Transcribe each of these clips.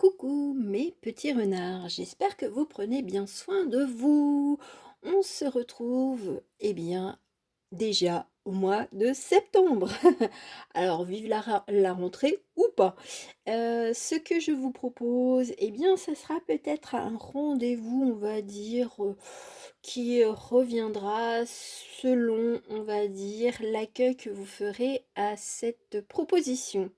Coucou mes petits renards, j'espère que vous prenez bien soin de vous. On se retrouve, déjà au mois de septembre. Alors vive la rentrée ou pas. Ce que je vous propose, ça sera peut-être un rendez-vous, on va dire, qui reviendra selon, on va dire, l'accueil que vous ferez à cette proposition.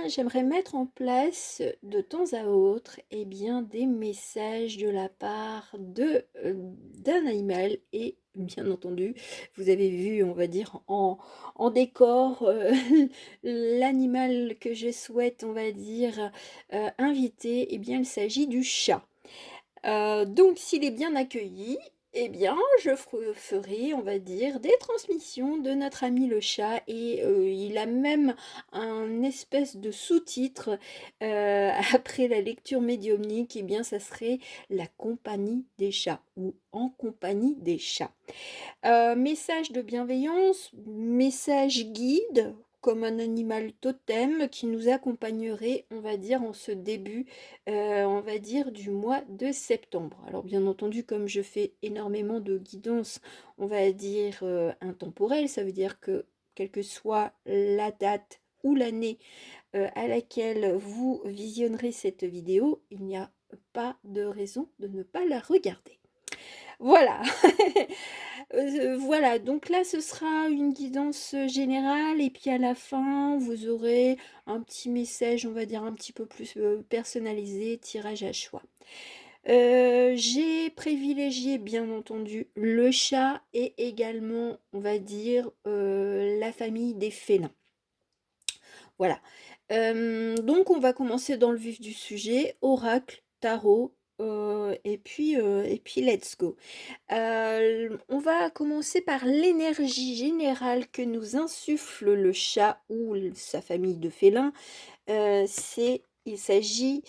J'aimerais mettre en place de temps à autre, des messages de la part d'un animal et bien entendu, vous avez vu, on va dire en décor, l'animal que je souhaite, on va dire, inviter, il s'agit du chat. Donc s'il est bien accueilli, je ferai, on va dire, des transmissions de notre ami le chat et il a même un espèce de sous-titre après la lecture médiumnique, ça serait la compagnie des chats ou en compagnie des chats. Message de bienveillance, message guide, comme un animal totem qui nous accompagnerait, on va dire, en ce début, on va dire, du mois de septembre. Alors bien entendu, comme je fais énormément de guidance, on va dire, intemporelle, ça veut dire que quelle que soit la date ou l'année à laquelle vous visionnerez cette vidéo, il n'y a pas de raison de ne pas la regarder. Voilà. Voilà, donc là, ce sera une guidance générale et puis à la fin, vous aurez un petit message, on va dire un petit peu plus personnalisé, tirage à choix. J'ai privilégié, bien entendu, le chat et également, on va dire, la famille des félins. Voilà. Donc on va commencer dans le vif du sujet, oracle, tarot, et puis let's go. On va commencer par l'énergie générale que nous insuffle le chat ou sa famille de félins. C'est il s'agit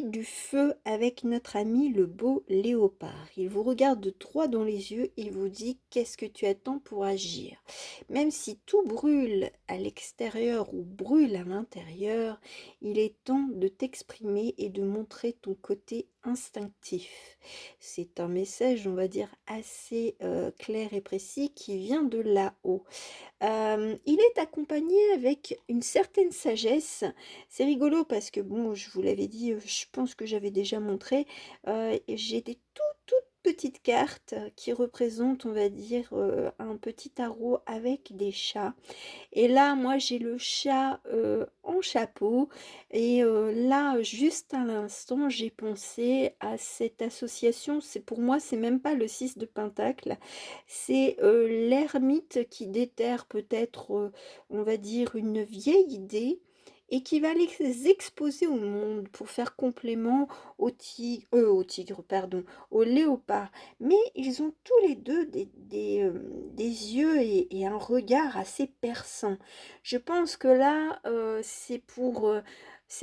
du feu avec notre ami le beau léopard. Il vous regarde droit dans les yeux et vous dit: «Qu'est-ce que tu attends pour agir?» Même si tout brûle à l'extérieur ou brûle à l'intérieur, il est temps de t'exprimer et de montrer ton côté instinctif. C'est un message, on va dire, assez, clair et précis qui vient de là-haut. Il est accompagné avec une certaine sagesse. C'est rigolo parce que bon, je vous l'avais dit, je pense que j'avais déjà montré, et j'ai des toutes petites cartes qui représentent, on va dire, un petit tarot avec des chats. Et là, moi, j'ai le chat en chapeau. Et là, juste à l'instant, j'ai pensé à cette association. C'est pour moi, c'est même pas le 6 de Pentacle. C'est l'ermite qui déterre peut-être, on va dire, une vieille idée et qui va les exposer au monde pour faire complément au tigre, pardon, au léopard. Mais ils ont tous les deux des yeux et un regard assez perçant. Je pense que là, c'est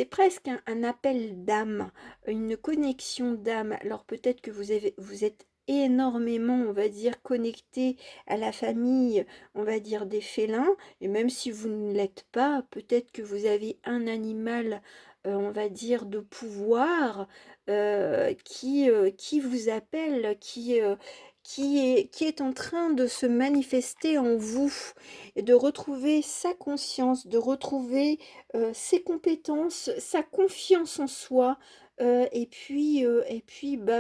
presque un appel d'âme, une connexion d'âme. Alors peut-être que vous êtes énormément, on va dire, connecté à la famille, on va dire, des félins, et même si vous ne l'êtes pas, peut-être que vous avez un animal, on va dire, de pouvoir, qui vous appelle, qui est en train de se manifester en vous et de retrouver sa conscience, de retrouver, ses compétences, sa confiance en soi, bah,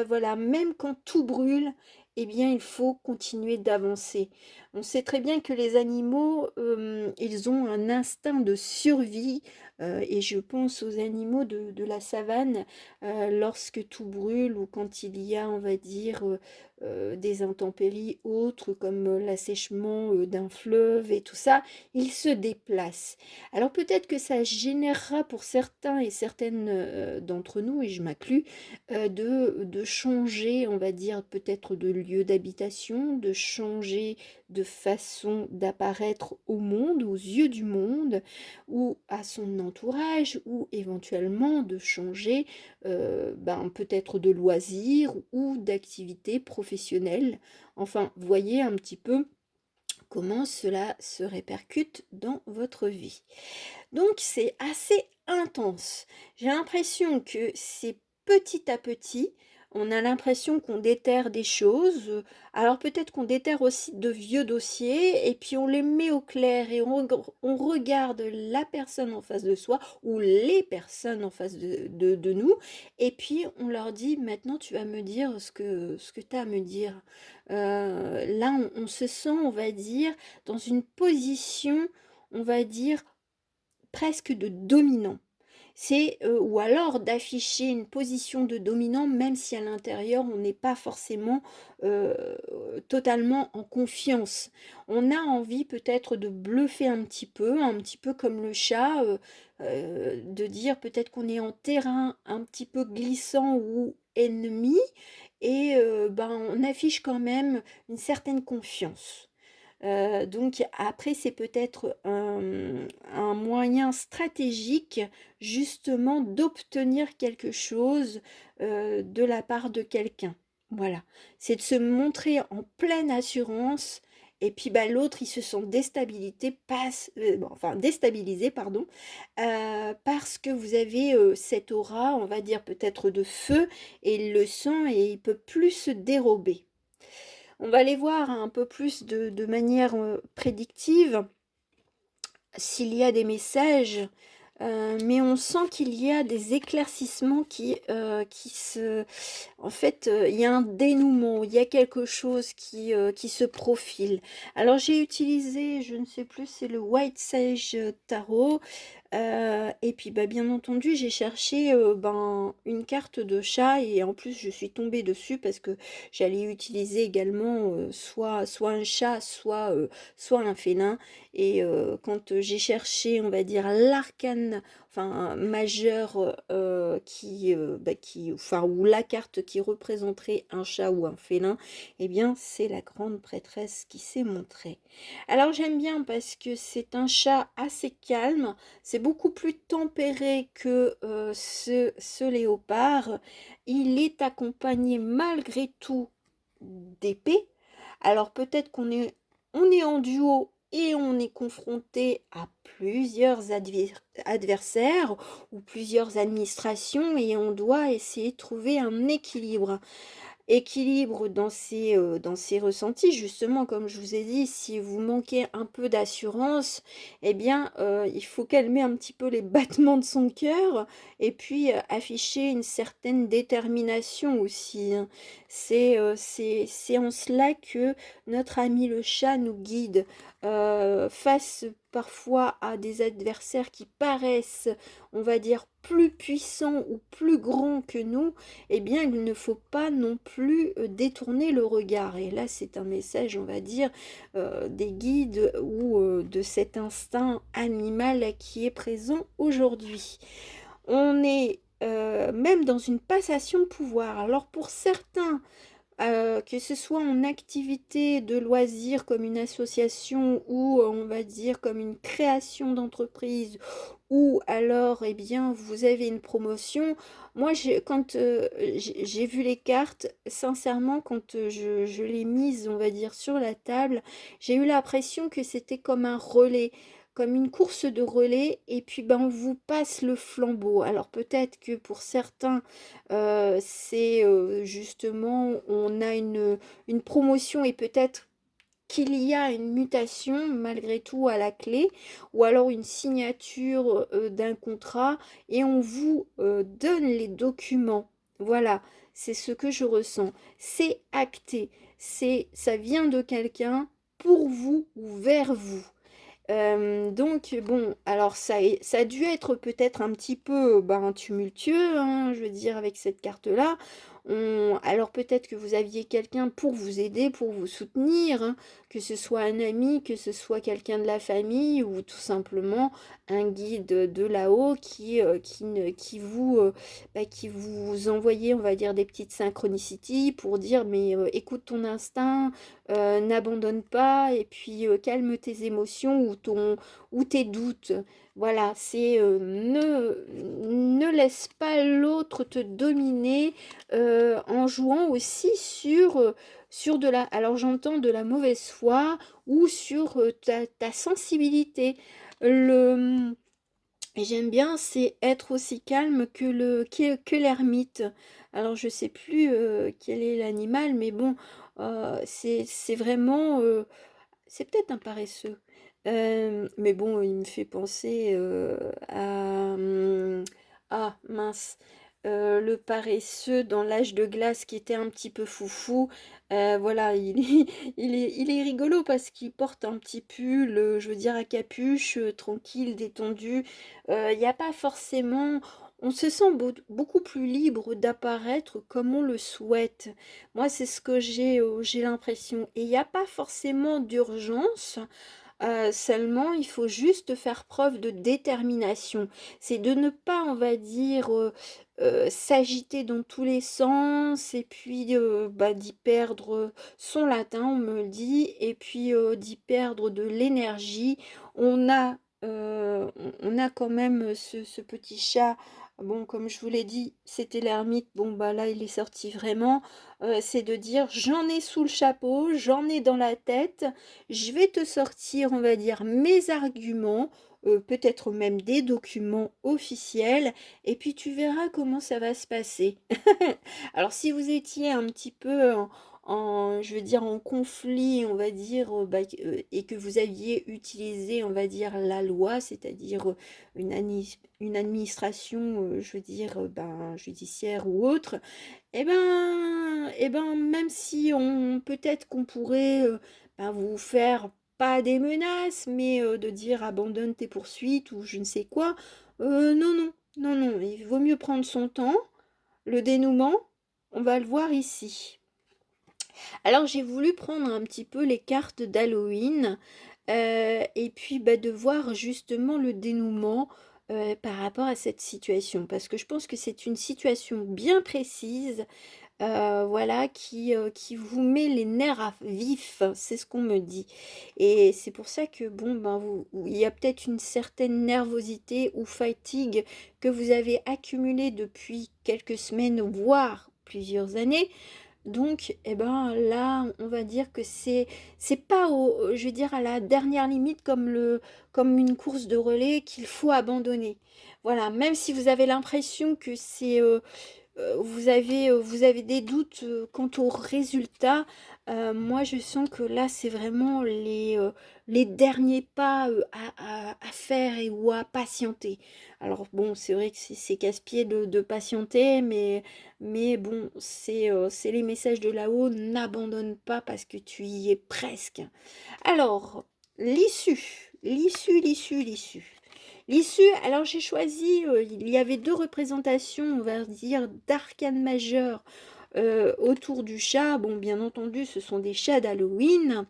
voilà, même quand tout brûle, il faut continuer d'avancer. On sait très bien que les animaux, ils ont un instinct de survie, et je pense aux animaux de la savane, lorsque tout brûle ou quand il y a, on va dire, des intempéries autres comme l'assèchement d'un fleuve et tout ça, ils se déplacent. Alors peut-être que ça générera pour certains et certaines d'entre nous, et je m'inclus, de changer, on va dire, peut-être de lieu d'habitation, de changer de façon d'apparaître au monde, aux yeux du monde, ou à son entourage, ou éventuellement de changer peut-être de loisirs ou d'activités professionnelles. Enfin, voyez un petit peu comment cela se répercute dans votre vie. Donc c'est assez intense. J'ai l'impression que c'est petit à petit, on a l'impression qu'on déterre des choses. Alors peut-être qu'on déterre aussi de vieux dossiers et puis on les met au clair et on regarde la personne en face de soi ou les personnes en face de nous et puis on leur dit maintenant tu vas me dire ce que tu as à me dire. Là on se sent, on va dire, dans une position, on va dire, presque de dominant. C'est ou alors d'afficher une position de dominant même si à l'intérieur on n'est pas forcément totalement en confiance. On a envie peut-être de bluffer un petit peu comme le chat, de dire peut-être qu'on est en terrain un petit peu glissant ou ennemi et ben, on affiche quand même une certaine confiance. Donc après, c'est peut-être un moyen stratégique justement d'obtenir quelque chose de la part de quelqu'un. Voilà, c'est de se montrer en pleine assurance et puis bah, l'autre il se sent bon, enfin, déstabilisé pardon, parce que vous avez cette aura, on va dire peut-être de feu et il le sent et il peut plus se dérober. On va aller voir un peu plus de manière prédictive s'il y a des messages, mais on sent qu'il y a des éclaircissements qui se... En fait, il y a un dénouement, il y a quelque chose qui se profile. Alors j'ai utilisé, je ne sais plus, c'est le White Sage Tarot. Et puis bah, bien entendu, j'ai cherché ben, une carte de chat et en plus je suis tombée dessus parce que j'allais utiliser également soit un chat, soit un félin. Et quand j'ai cherché, on va dire, l'arcane, enfin majeur enfin, ou la carte qui représenterait un chat ou un félin, eh bien c'est la grande prêtresse qui s'est montrée. Alors j'aime bien parce que c'est un chat assez calme, c'est beaucoup plus tempéré que ce léopard. Il est accompagné malgré tout d'épées. Alors peut-être on est en duo et on est confronté à plusieurs adversaires ou plusieurs administrations et on doit essayer de trouver un équilibre dans ses ressentis. Justement, comme je vous ai dit, si vous manquez un peu d'assurance, eh bien, il faut calmer un petit peu les battements de son cœur et puis afficher une certaine détermination aussi, hein. C'est en cela que notre ami le chat nous guide face parfois à des adversaires qui paraissent, on va dire, plus puissants ou plus grands que nous, eh bien, il ne faut pas non plus détourner le regard. Et là, c'est un message, on va dire, des guides ou de cet instinct animal qui est présent aujourd'hui. On est même dans une passation de pouvoir. Alors, pour certains, que ce soit en activité de loisirs comme une association ou on va dire comme une création d'entreprise ou alors eh bien vous avez une promotion. Moi quand j'ai vu les cartes, sincèrement quand je l'ai mise on va dire sur la table, j'ai eu l'impression que c'était comme un relais. Comme une course de relais, et puis ben, on vous passe le flambeau. Alors peut-être que pour certains, c'est justement, on a une promotion et peut-être qu'il y a une mutation malgré tout à la clé, ou alors une signature d'un contrat, et on vous donne les documents. Voilà, c'est ce que je ressens. C'est acté, ça vient de quelqu'un pour vous ou vers vous. Donc bon, alors ça a dû être peut-être un petit peu ben, tumultueux, hein, je veux dire, avec cette carte-là. Alors peut-être que vous aviez quelqu'un pour vous aider, pour vous soutenir, hein, que ce soit un ami, que ce soit quelqu'un de la famille ou tout simplement un guide de là-haut qui vous envoyait, on va dire, des petites synchronicités pour dire mais écoute ton instinct, n'abandonne pas et puis calme tes émotions ou tes doutes. Voilà, c'est ne laisse pas l'autre te dominer en jouant aussi sur de la, alors j'entends de la mauvaise foi ou sur ta sensibilité. Le, Et j'aime bien, c'est être aussi calme que l'ermite. Alors je sais plus quel est l'animal, mais bon, c'est vraiment, c'est peut-être un paresseux. Mais bon, il me fait penser à... ah, mince. Le paresseux dans l'âge de glace qui était un petit peu foufou. Voilà, il est rigolo parce qu'il porte un petit pull, je veux dire, à capuche, tranquille, détendu. Il n'y a pas forcément... On se sent beaucoup plus libre d'apparaître comme on le souhaite. Moi, c'est ce que j'ai l'impression. Et il n'y a pas forcément d'urgence, seulement il faut juste faire preuve de détermination. C'est de ne pas, on va dire, s'agiter dans tous les sens et puis bah, d'y perdre son latin, on me le dit, et puis d'y perdre de l'énergie. On a quand même ce petit chat. Bon, comme je vous l'ai dit, c'était l'ermite. Bon, bah là, il est sorti vraiment. C'est de dire, j'en ai sous le chapeau, j'en ai dans la tête. Je vais te sortir, on va dire, mes arguments, peut-être même des documents officiels, et puis tu verras comment ça va se passer. Alors, si vous étiez un petit peu je veux dire, en conflit, on va dire, bah, et que vous aviez utilisé, on va dire, la loi, c'est-à-dire une administration, je veux dire, ben, judiciaire ou autre, eh ben, même si peut-être qu'on pourrait ben, vous faire pas des menaces, mais de dire abandonne tes poursuites ou je ne sais quoi, non, non, non, non, il vaut mieux prendre son temps. Le dénouement, on va le voir ici. Alors j'ai voulu prendre un petit peu les cartes d'Halloween et puis bah, de voir justement le dénouement par rapport à cette situation. Parce que je pense que c'est une situation bien précise, voilà, qui vous met les nerfs à vif, c'est ce qu'on me dit. Et c'est pour ça que, bon, ben, il y a peut-être une certaine nervosité ou fatigue que vous avez accumulée depuis quelques semaines, voire plusieurs années. Donc, eh ben, là, on va dire que c'est pas je veux dire, à la dernière limite comme une course de relais qu'il faut abandonner. Voilà, même si vous avez l'impression que vous avez des doutes quant au résultat. Moi, je sens que là, c'est vraiment les derniers pas à faire et ou à patienter. Alors bon, c'est vrai que c'est casse-pied de patienter, mais bon, c'est les messages de là-haut, n'abandonne pas parce que tu y es presque. Alors, l'issue. L'issue, alors j'ai choisi, il y avait deux représentations, on va dire, d'arcanes majeures autour du chat. Bon, bien entendu, ce sont des chats d'Halloween.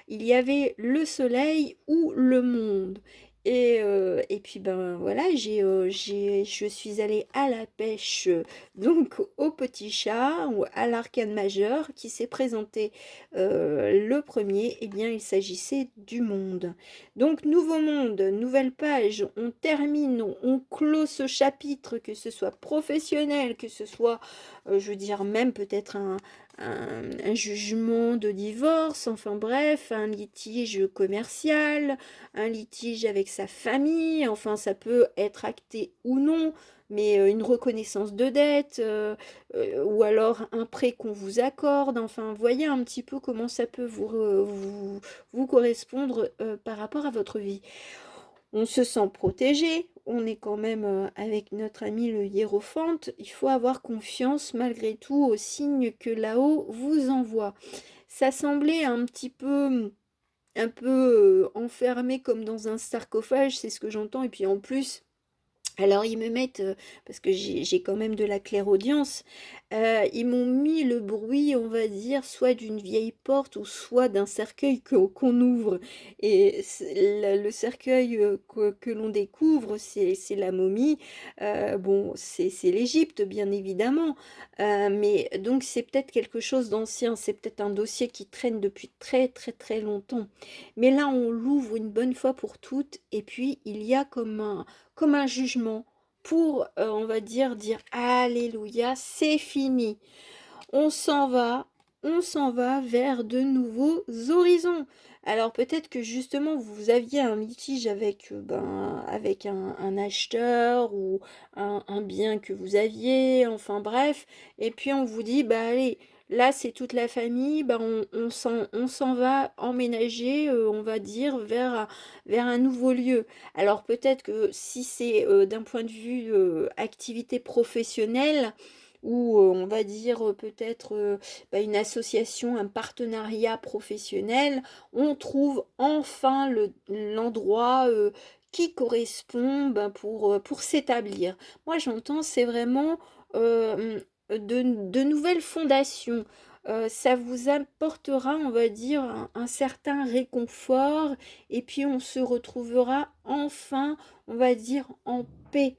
Il y avait le soleil ou le monde. Et puis ben voilà, je suis allée à la pêche donc au petit chat ou à l'arcane majeur qui s'est présenté le premier. Eh bien, il s'agissait du monde. Donc nouveau monde, nouvelle page, on termine, on clôt ce chapitre, que ce soit professionnel, que ce soit, je veux dire, même peut-être un jugement de divorce, enfin bref, un litige commercial, un litige avec sa famille, enfin ça peut être acté ou non, mais une reconnaissance de dette, ou alors un prêt qu'on vous accorde, enfin voyez un petit peu comment ça peut vous correspondre par rapport à votre vie. On se sent protégé, on est quand même avec notre ami le hiérophante. Il faut avoir confiance malgré tout aux signes que là-haut vous envoie. Ça semblait un peu enfermé comme dans un sarcophage, c'est ce que j'entends. Et puis en plus, alors ils me mettent, parce que j'ai quand même de la clairaudience, ils m'ont mis le bruit, on va dire, soit d'une vieille porte ou soit d'un cercueil qu'on ouvre. Et le cercueil que l'on découvre, c'est la momie. Bon, c'est l'Égypte, bien évidemment. Mais donc c'est peut-être quelque chose d'ancien, c'est peut-être un dossier qui traîne depuis très très très longtemps. Mais là, on l'ouvre une bonne fois pour toutes, et puis il y a comme un jugement pour, on va dire Alléluia, c'est fini. On s'en va, on s'en va vers de nouveaux horizons. Alors peut-être que justement vous aviez un litige avec, avec un acheteur ou un bien que vous aviez, enfin bref, et puis on vous dit, bah allez, là c'est toute la famille, bah on s'en va emménager, on va dire, vers un nouveau lieu. Alors peut-être que si c'est d'un point de vue activité professionnelle, ou on va dire peut-être une association, un partenariat professionnel, on trouve enfin l'endroit qui correspond pour s'établir. Moi j'entends, c'est vraiment de nouvelles fondations. Ça vous apportera, on va dire, un certain réconfort et puis on se retrouvera enfin, on va dire, en paix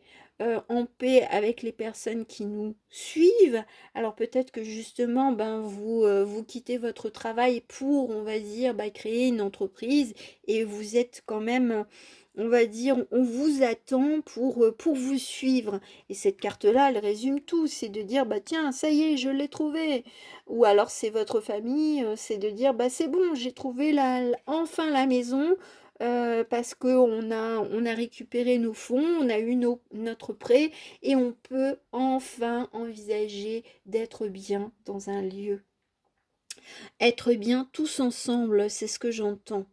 avec les personnes qui nous suivent. Alors peut-être que justement, vous quittez votre travail pour, on va dire, créer une entreprise et vous êtes quand même, on va dire, on vous attend pour vous suivre. Et cette carte-là, elle résume tout. C'est de dire, bah tiens, ça y est, je l'ai trouvé. Ou alors c'est votre famille, c'est de dire, bah c'est bon, j'ai trouvé enfin la maison. Parce qu'on a récupéré nos fonds, on a eu notre prêt et on peut enfin envisager d'être bien dans un lieu. Être bien tous ensemble, c'est ce que j'entends.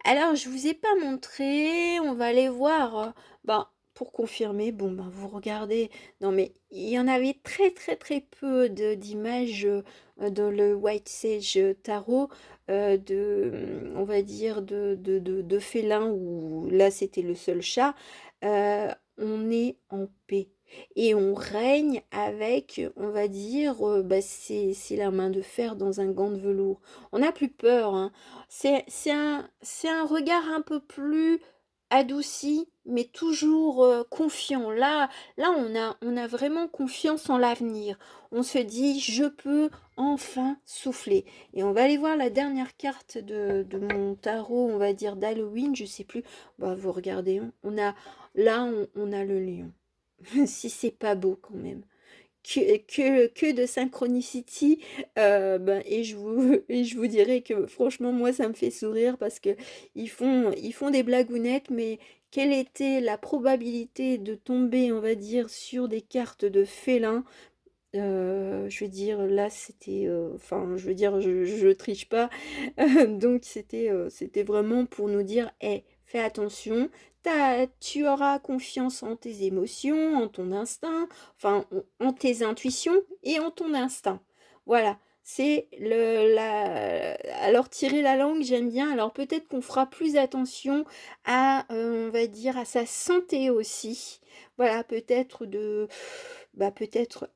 Alors, je vous ai pas montré, on va aller voir. Pour confirmer, vous regardez. Non, mais il y en avait très très très peu d'images dans le White Sage Tarot on va dire, de félins, où là c'était le seul chat. On est en paix. Et on règne avec, on va dire, c'est la main de fer dans un gant de velours. On n'a plus peur, hein. C'est un regard un peu plus adouci, mais toujours confiant. Là on a vraiment confiance en l'avenir. On se dit, je peux enfin souffler. Et on va aller voir la dernière carte de mon tarot, on va dire d'Halloween, je sais plus. Vous regardez, hein. On a le lion. Si c'est pas beau quand même. Que de synchronicity, et je vous dirais que franchement moi ça me fait sourire parce que ils font des blagounettes, mais quelle était la probabilité de tomber, on va dire, sur des cartes de félin? Je veux dire, là c'était, enfin je veux dire, je triche pas. Donc c'était vraiment pour nous dire, fais attention, tu auras confiance en tes émotions, en ton instinct, enfin en tes intuitions et en ton instinct. Voilà, c'est alors tirer la langue, j'aime bien. Alors peut-être qu'on fera plus attention à, on va dire, à sa santé aussi. Voilà, peut-être,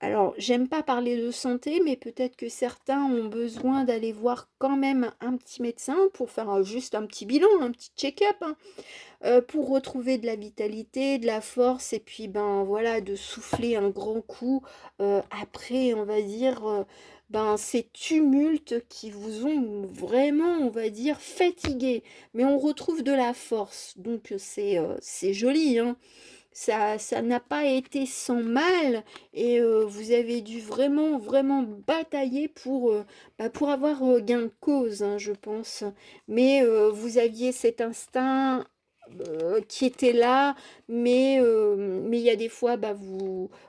alors j'aime pas parler de santé, mais peut-être que certains ont besoin d'aller voir quand même un petit médecin pour faire juste un petit bilan, un petit check-up, hein, pour retrouver de la vitalité, de la force, et puis voilà, de souffler un grand coup après, on va dire, ces tumultes qui vous ont vraiment, on va dire, fatigué. Mais on retrouve de la force, donc c'est joli, hein. Ça n'a pas été sans mal et vous avez dû vraiment, vraiment batailler pour avoir gain de cause, hein, je pense. Mais vous aviez cet instinct qui était là, mais il y a des fois,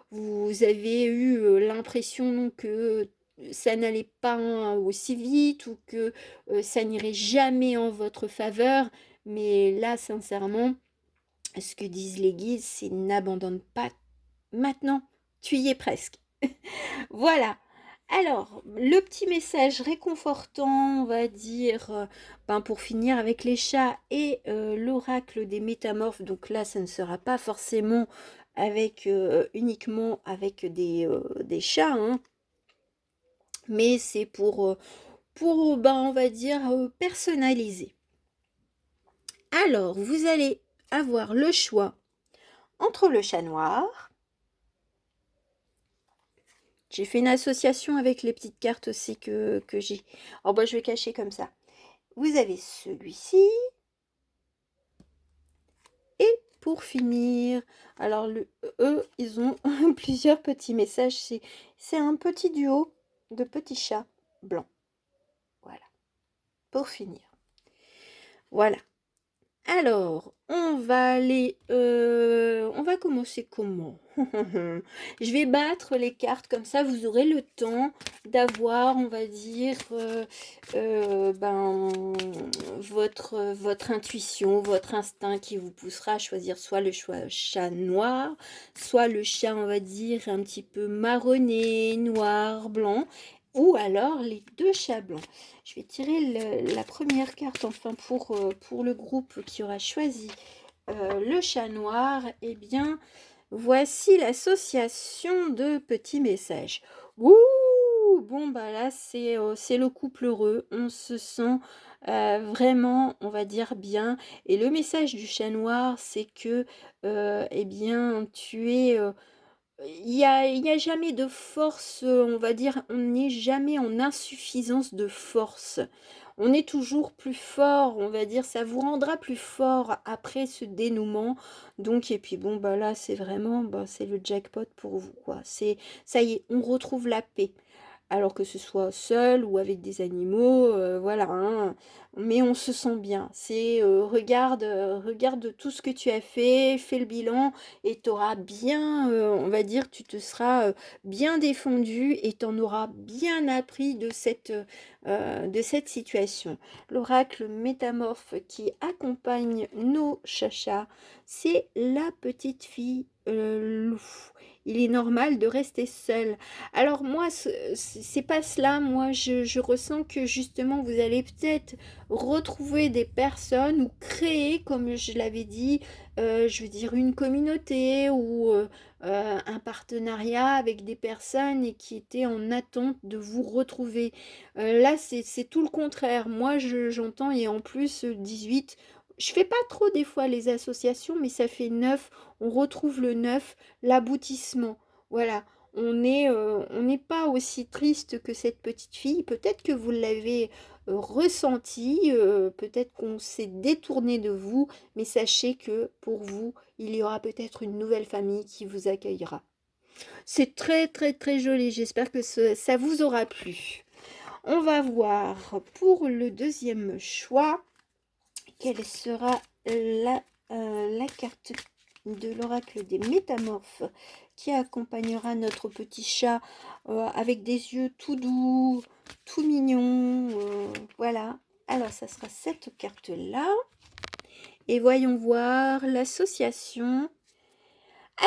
vous avez eu l'impression que ça n'allait pas aussi vite ou que ça n'irait jamais en votre faveur. Mais là, sincèrement, ce que disent les guides, c'est n'abandonne pas maintenant, tu y es presque. Voilà. Alors, le petit message réconfortant, on va dire, pour finir avec les chats et l'oracle des métamorphes. Donc là, ça ne sera pas forcément uniquement avec des chats, hein, mais c'est pour on va dire, personnaliser. Alors, vous allez avoir le choix entre le chat noir. J'ai fait une association avec les petites cartes aussi que j'ai. Alors je vais cacher comme ça. Vous avez celui-ci. Et pour finir, alors eux, ils ont plusieurs petits messages. C'est un petit duo de petits chats blancs. pour finir. Voilà. Alors, on va commencer comment? Je vais battre les cartes comme ça, vous aurez le temps d'avoir, on va dire, votre intuition, votre instinct qui vous poussera à choisir soit le chat noir, soit le chat, on va dire, un petit peu marronné, noir, blanc, ou alors les deux chats blancs. Je vais tirer la première carte, enfin pour le groupe qui aura choisi le chat noir. Eh bien, voici l'association de petits messages. Ouh, bon, bah là, c'est le couple heureux. On se sent vraiment, on va dire, bien. Et le message du chat noir, c'est que, eh bien, il y a jamais de force, on va dire, on n'est jamais en insuffisance de force. On est toujours plus fort, on va dire, ça vous rendra plus fort après ce dénouement. Donc, et puis bon, bah là, c'est vraiment, bah, c'est le jackpot pour vous, quoi. Ça y est, on retrouve la paix. Alors que ce soit seul ou avec des animaux, voilà, hein. Mais on se sent bien. C'est regarde tout ce que tu as fait, fais le bilan et tu auras bien, on va dire, tu te seras bien défendu et tu en auras bien appris de cette situation. L'oracle métamorphe qui accompagne nos chachas, c'est la petite fille loup. Il est normal de rester seul. Alors moi, c'est pas cela. Moi, je ressens que justement, vous allez peut-être retrouver des personnes ou créer, comme je l'avais dit, je veux dire, une communauté ou un partenariat avec des personnes et qui étaient en attente de vous retrouver. Là, c'est tout le contraire. Moi, j'entends, et en plus, 18, je fais pas trop des fois les associations, mais ça fait 9. On retrouve le 9, l'aboutissement. Voilà. On n'est pas aussi triste que cette petite fille. Peut-être que vous l'avez ressenti, peut-être qu'on s'est détourné de vous, mais sachez que pour vous, il y aura peut-être une nouvelle famille qui vous accueillera. C'est très très très joli, j'espère que ça vous aura plu. On va voir pour le deuxième choix, quelle sera la carte de l'oracle des métamorphes qui accompagnera notre petit chat avec des yeux tout doux, tout mignons. Voilà. Alors, ça sera cette carte-là. Et voyons voir l'association.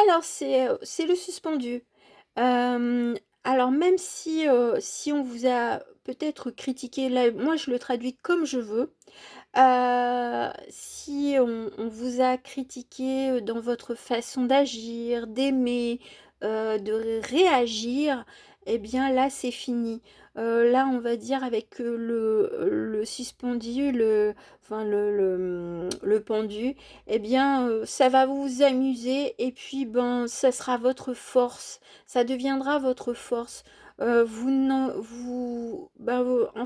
Alors, c'est le suspendu. Euh, alors, même si on vous a peut-être critiqué, là, moi je le traduis comme je veux. Si on vous a critiqué dans votre façon d'agir, d'aimer, de réagir, eh bien là c'est fini. Là on va dire avec le suspendu, le pendu, eh bien ça va vous amuser et puis ben ça sera votre force, ça deviendra votre force. En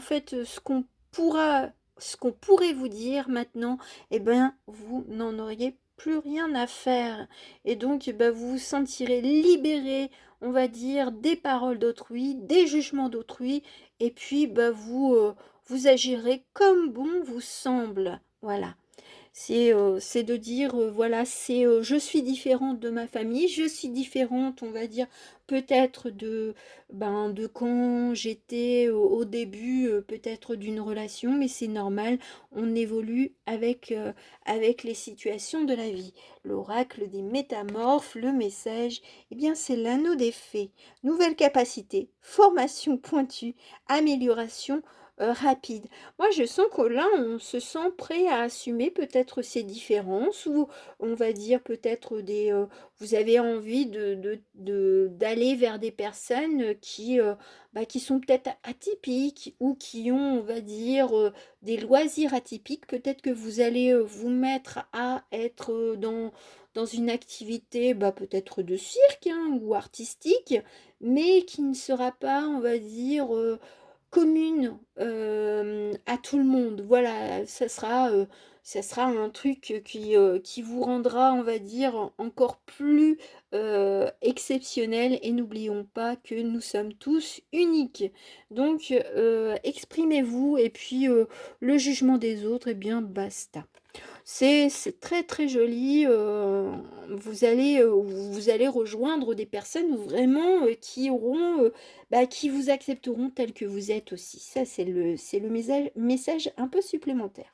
fait ce qu'on pourrait vous dire maintenant, eh bien, vous n'en auriez plus rien à faire. Et donc, bah, vous vous sentirez libéré, on va dire, des paroles d'autrui, des jugements d'autrui, et puis bah, vous agirez comme bon vous semble. Voilà. C'est de dire, voilà, je suis différente de ma famille, je suis différente, on va dire, peut-être de quand j'étais au début, peut-être d'une relation, mais c'est normal, on évolue avec les situations de la vie. L'oracle des métamorphes, le message, eh bien, c'est l'anneau des fées. Nouvelle capacité, formation pointue, amélioration rapide. Moi, je sens que là, on se sent prêt à assumer peut-être ces différences ou on va dire peut-être vous avez envie d'aller vers des personnes qui sont peut-être atypiques ou qui ont, on va dire, des loisirs atypiques. Peut-être que vous allez vous mettre à être dans une activité peut-être de cirque hein, ou artistique, mais qui ne sera pas, on va dire, commune à tout le monde. Voilà, Ça sera un truc qui vous rendra, on va dire, encore plus exceptionnel. Et n'oublions pas que nous sommes tous uniques. Donc, exprimez-vous et puis le jugement des autres, eh bien, basta. C'est très très joli. Vous allez rejoindre des personnes vraiment qui auront, qui vous accepteront tel que vous êtes aussi. Ça, c'est le message un peu supplémentaire.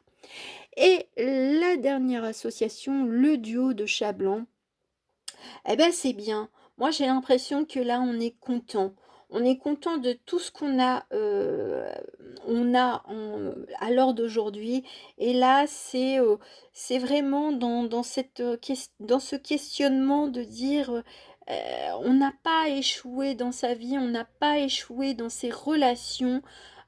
Et la dernière association, le duo de chat blanc, eh ben c'est bien. Moi, j'ai l'impression que là, on est content. On est content de tout ce qu'on a à l'heure d'aujourd'hui. Et là, c'est vraiment dans ce questionnement de dire, on n'a pas échoué dans sa vie, on n'a pas échoué dans ses relations.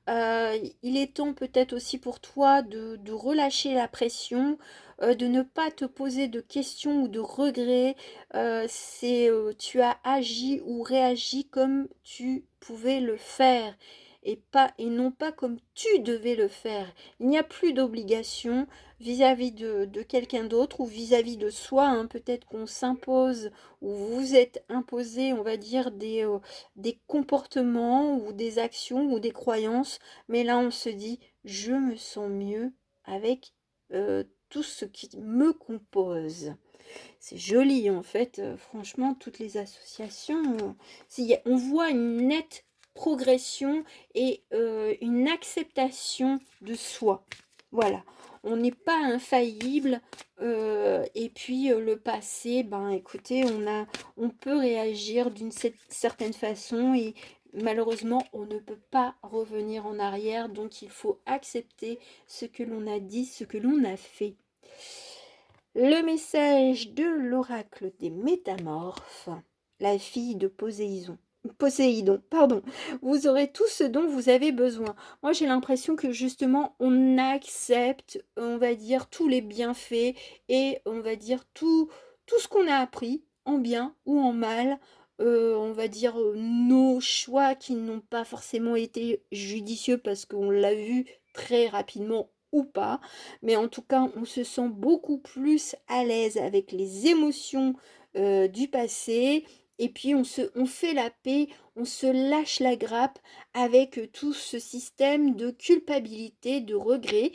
Il est temps peut-être aussi pour toi de relâcher la pression, de ne pas te poser de questions ou de regrets. Tu as agi ou réagi comme tu pouvais le faire et non pas comme tu devais le faire. Il n'y a plus d'obligation vis-à-vis de quelqu'un d'autre ou vis-à-vis de soi, hein. Peut-être qu'on s'impose ou vous êtes imposé, on va dire, des comportements ou des actions ou des croyances, mais là on se dit je me sens mieux avec tout ce qui me compose. C'est joli en fait, franchement toutes les associations, on voit une nette progression et une acceptation de soi. Voilà, on n'est pas infaillible et puis le passé, ben écoutez, on peut réagir d'une certaine façon et malheureusement on ne peut pas revenir en arrière, donc il faut accepter ce que l'on a dit, ce que l'on a fait. Le message de l'oracle des métamorphes, la fille de Poséidon, pardon. Vous aurez tout ce dont vous avez besoin. Moi, j'ai l'impression que justement, on accepte, on va dire, tous les bienfaits et on va dire tout ce qu'on a appris, en bien ou en mal. On va dire nos choix qui n'ont pas forcément été judicieux parce qu'on l'a vu très rapidement ou pas. Mais en tout cas, on se sent beaucoup plus à l'aise avec les émotions du passé. Et puis on fait la paix, on se lâche la grappe avec tout ce système de culpabilité, de regret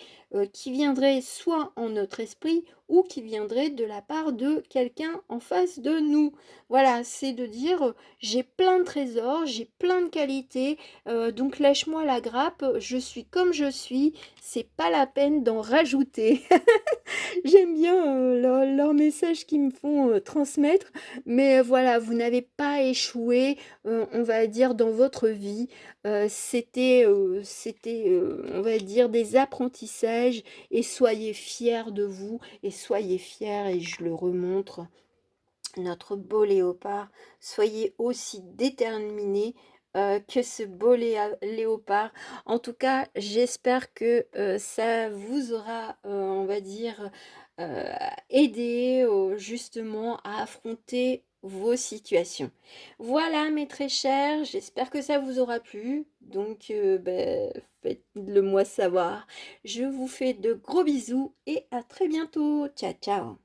qui viendrait soit en notre esprit ou qui viendrait de la part de quelqu'un en face de nous. Voilà, c'est de dire j'ai plein de trésors, j'ai plein de qualités, donc lâche-moi la grappe, je suis comme je suis, c'est pas la peine d'en rajouter. J'aime bien leur message qu'ils me font transmettre, mais voilà, vous n'avez pas échoué, on va dire, dans votre vie. On va dire, des apprentissages et soyez fiers de vous et soyez fiers, et je le remontre, notre beau léopard, soyez aussi déterminés que ce beau léopard. En tout cas, j'espère que ça vous aura, on va dire, euh, aidé justement à affronter vos situations. Voilà mes très chers, j'espère que ça vous aura plu. Donc, faites-le moi savoir. Je vous fais de gros bisous et à très bientôt. Ciao, ciao.